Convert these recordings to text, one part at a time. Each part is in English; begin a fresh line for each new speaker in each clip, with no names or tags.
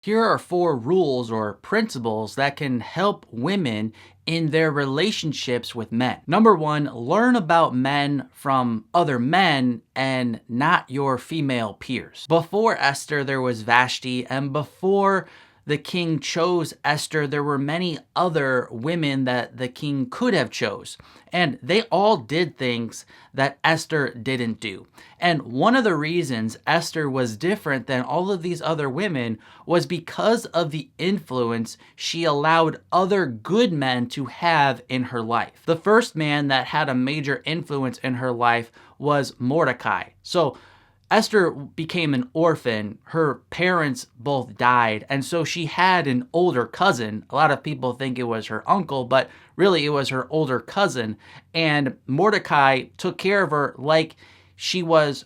Here are 4 rules or principles that can help women in their relationships with men. Number 1, learn about men from other men and not your female peers. Before Esther, there was Vashti, and before the king chose Esther, there were many other women that the king could have chose. And they all did things that Esther didn't do. And one of the reasons Esther was different than all of these other women was because of the influence she allowed other good men to have in her life. The first man that had a major influence in her life was Mordecai. So Esther became an orphan. Her parents both died, and so she had an older cousin. A lot of people think it was her uncle, but really it was her older cousin. And Mordecai took care of her like she was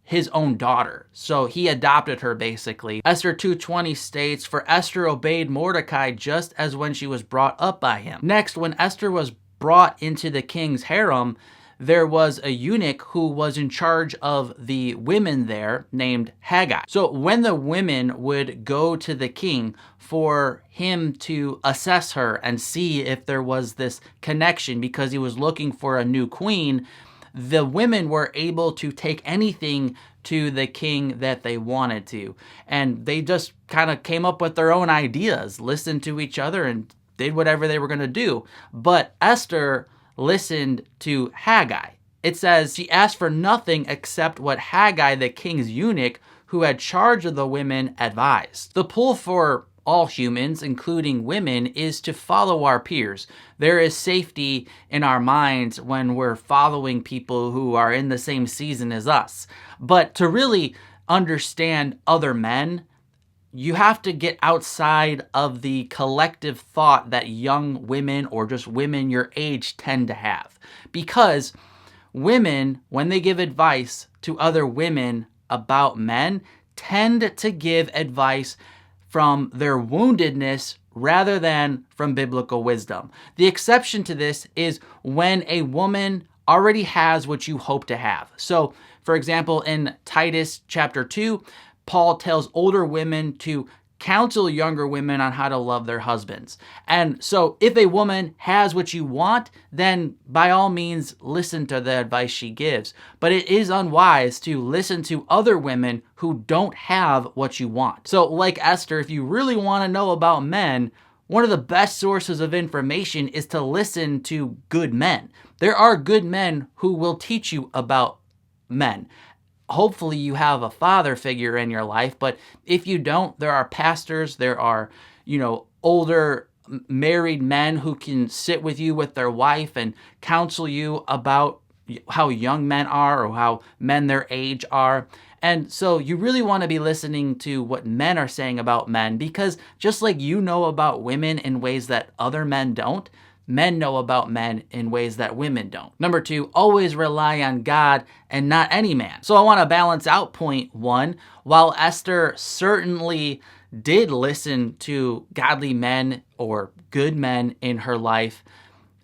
his own daughter. So he adopted her basically. Esther 2:20 states, "For Esther obeyed Mordecai just as when she was brought up by him." Next, when Esther was brought into the king's harem, there was a eunuch who was in charge of the women there named Haggai. So when the women would go to the king for him to assess her and see if there was this connection because he was looking for a new queen, the women were able to take anything to the king that they wanted to. And they just kind of came up with their own ideas, listened to each other, and did whatever they were going to do. But Esther listened to Haggai. It says she asked for nothing except what Haggai, the king's eunuch, who had charge of the women, advised. The pull for all humans, including women, is to follow our peers. There is safety in our minds when we're following people who are in the same season as us. But to really understand other men, you have to get outside of the collective thought that young women or just women your age tend to have. Because women, when they give advice to other women about men, tend to give advice from their woundedness rather than from biblical wisdom. The exception to this is when a woman already has what you hope to have. So, for example, in Titus chapter 2, Paul tells older women to counsel younger women on how to love their husbands. And so if a woman has what you want, then by all means, listen to the advice she gives. But it is unwise to listen to other women who don't have what you want. So like Esther, if you really want to know about men, one of the best sources of information is to listen to good men. There are good men who will teach you about men. Hopefully you have a father figure in your life, but if you don't, there are pastors, there are, older married men who can sit with you with their wife and counsel you about how young men are or how men their age are. And so you really want to be listening to what men are saying about men, because just like you know about women in ways that other men don't, men know about men in ways that women don't. Number 2, always rely on God and not any man. So I want to balance out point 1. While Esther certainly did listen to godly men or good men in her life,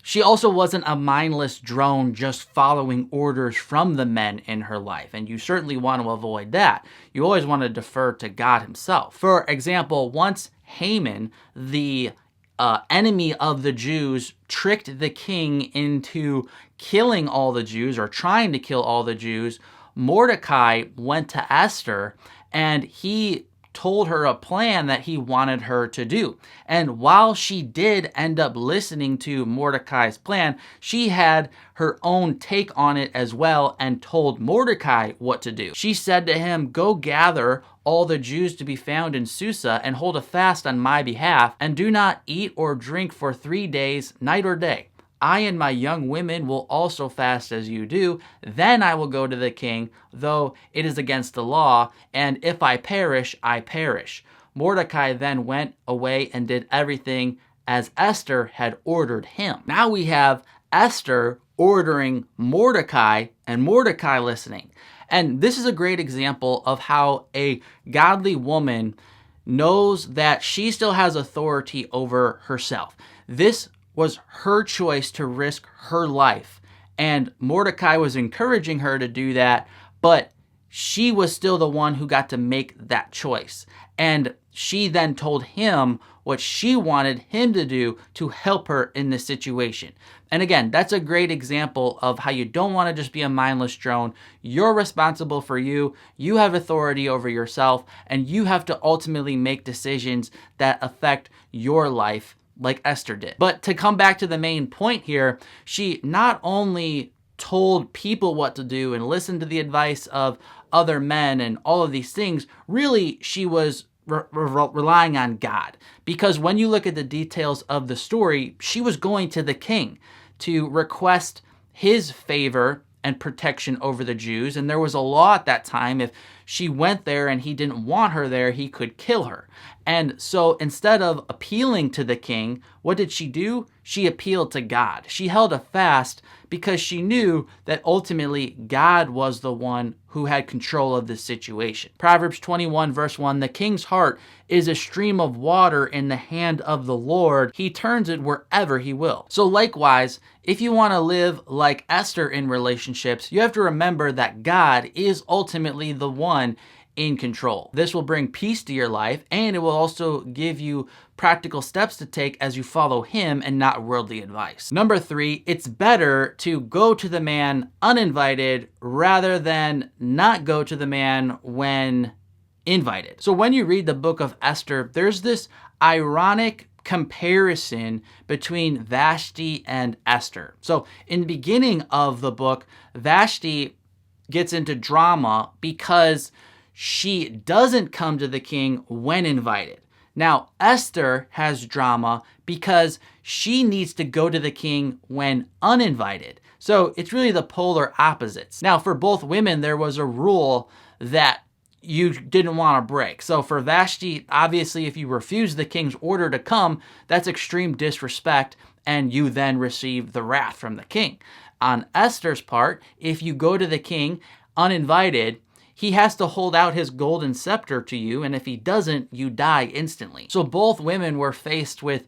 she also wasn't a mindless drone just following orders from the men in her life. And you certainly want to avoid that. You always want to defer to God himself. For example, once Haman, the enemy of the Jews, tricked the king into killing all the Jews or trying to kill all the Jews, Mordecai went to Esther and he told her a plan that he wanted her to do. And while she did end up listening to Mordecai's plan, she had her own take on it as well and told Mordecai what to do. She said to him, "Go gather all the Jews to be found in Susa and hold a fast on my behalf, and do not eat or drink for 3 days, night or day. I and my young women will also fast as you do. Then I will go to the king, though it is against the law, and if I perish, I perish." Mordecai then went away and did everything as Esther had ordered him. Now we have Esther ordering Mordecai and Mordecai listening. And this is a great example of how a godly woman knows that she still has authority over herself. This was her choice to risk her life. And Mordecai was encouraging her to do that, but she was still the one who got to make that choice. And she then told him what she wanted him to do to help her in this situation. And again, that's a great example of how you don't want to just be a mindless drone. You're responsible for you. You have authority over yourself, and you have to ultimately make decisions that affect your life like Esther did. But to come back to the main point here, she not only told people what to do and listened to the advice of other men and all of these things, really she was relying on God. Because when you look at the details of the story, she was going to the king to request his favor and protection over the Jews. And there was a law at that time. If she went there and he didn't want her there, he could kill her. And so instead of appealing to the king, what did she do? She appealed to God. She held a fast because she knew that ultimately God was the one who had control of this situation. Proverbs 21 verse 1, the king's heart is a stream of water in the hand of the Lord. He turns it wherever he will. So likewise, if you want to live like Esther in relationships, you have to remember that God is ultimately the one in control. This will bring peace to your life, and it will also give you practical steps to take as you follow him and not worldly advice. Number 3, it's better to go to the man uninvited rather than not go to the man when invited. So when you read the book of Esther, there's this ironic comparison between Vashti and Esther. So in the beginning of the book, Vashti gets into drama because she doesn't come to the king when invited. Now, Esther has drama because she needs to go to the king when uninvited. So it's really the polar opposites. Now, for both women, there was a rule that you didn't want to break. So for Vashti, obviously, if you refuse the king's order to come, that's extreme disrespect, and you then receive the wrath from the king. On Esther's part, if you go to the king uninvited, he has to hold out his golden scepter to you, and if he doesn't, you die instantly. So both women were faced with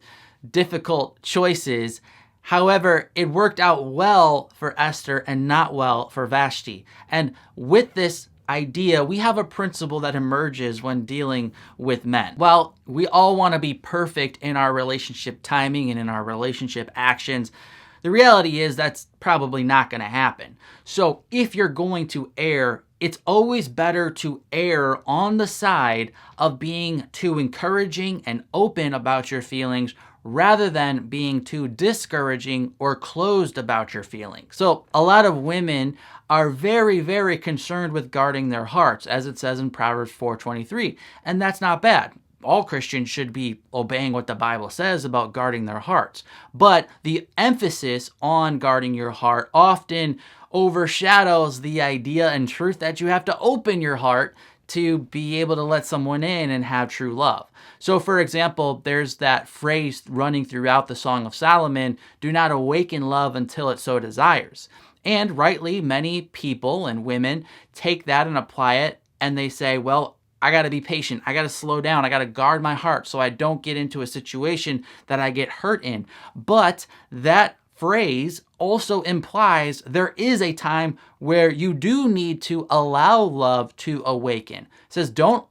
difficult choices. However, it worked out well for Esther and not well for Vashti. And with this idea, we have a principle that emerges when dealing with men. While we all want to be perfect in our relationship timing and in our relationship actions, the reality is that's probably not going to happen. So if you're going to err, it's always better to err on the side of being too encouraging and open about your feelings rather than being too discouraging or closed about your feelings. So a lot of women are very, very concerned with guarding their hearts, as it says in Proverbs 4:23, and that's not bad. All Christians should be obeying what the Bible says about guarding their hearts. But the emphasis on guarding your heart often overshadows the idea and truth that you have to open your heart to be able to let someone in and have true love. So for example, there's that phrase running throughout the Song of Solomon, do not awaken love until it so desires. And rightly, many people and women take that and apply it, and they say, well, I got to be patient. I got to slow down. I got to guard my heart so I don't get into a situation that I get hurt in. But that phrase also implies there is a time where you do need to allow love to awaken. It says don't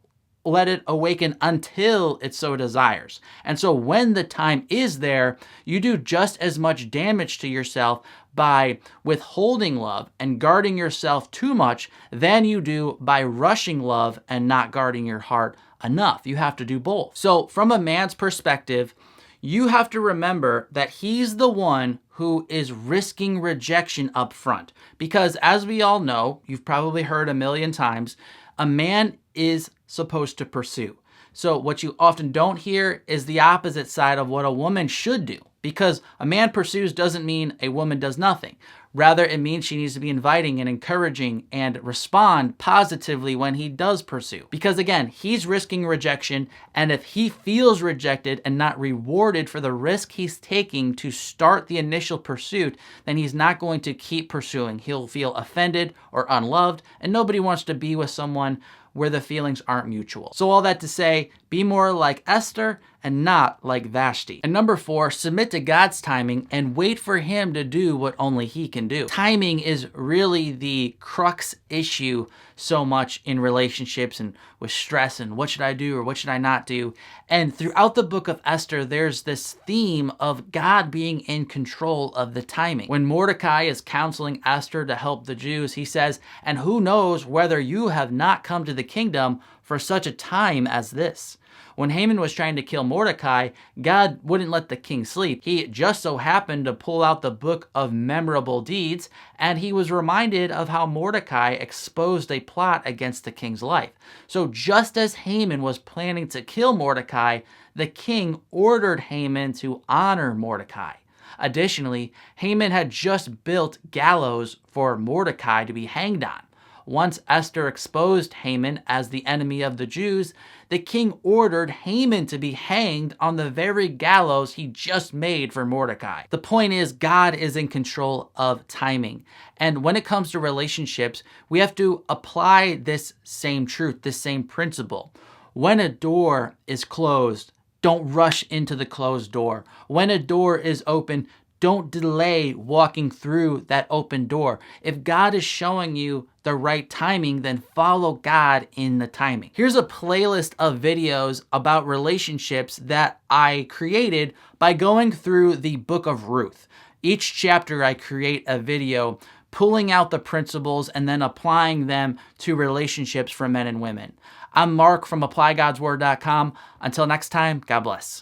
let it awaken until it so desires. And so when the time is there, you do just as much damage to yourself by withholding love and guarding yourself too much than you do by rushing love and not guarding your heart enough. You have to do both. So from a man's perspective, you have to remember that he's the one who is risking rejection up front. Because as we all know, you've probably heard a million times, a man is supposed to pursue. So what you often don't hear is the opposite side of what a woman should do. Because a man pursues doesn't mean a woman does nothing. Rather, it means she needs to be inviting and encouraging and respond positively when he does pursue. Because again, he's risking rejection, and if he feels rejected and not rewarded for the risk he's taking to start the initial pursuit, then he's not going to keep pursuing. He'll feel offended or unloved, and nobody wants to be with someone where the feelings aren't mutual. So all that to say, be more like Esther and not like Vashti. And number 4, submit to God's timing and wait for him to do what only he can do. Timing is really the crux issue so much in relationships and with stress and what should I do or what should I not do. And throughout the book of Esther, there's this theme of God being in control of the timing. When Mordecai is counseling Esther to help the Jews, he says, "And who knows whether you have not come to the kingdom for such a time as this." When Haman was trying to kill Mordecai, God wouldn't let the king sleep. He just so happened to pull out the book of memorable deeds, and he was reminded of how Mordecai exposed a plot against the king's life. So just as Haman was planning to kill Mordecai, the king ordered Haman to honor Mordecai. Additionally, Haman had just built gallows for Mordecai to be hanged on. Once Esther exposed Haman as the enemy of the Jews, the king ordered Haman to be hanged on the very gallows he just made for Mordecai. The point is, God is in control of timing. And when it comes to relationships, we have to apply this same truth, this same principle. When a door is closed, don't rush into the closed door. When a door is open, don't delay walking through that open door. If God is showing you the right timing, then follow God in the timing. Here's a playlist of videos about relationships that I created by going through the book of Ruth. Each chapter I create a video pulling out the principles and then applying them to relationships for men and women. I'm Mark from ApplyGodsWord.com. Until next time, God bless.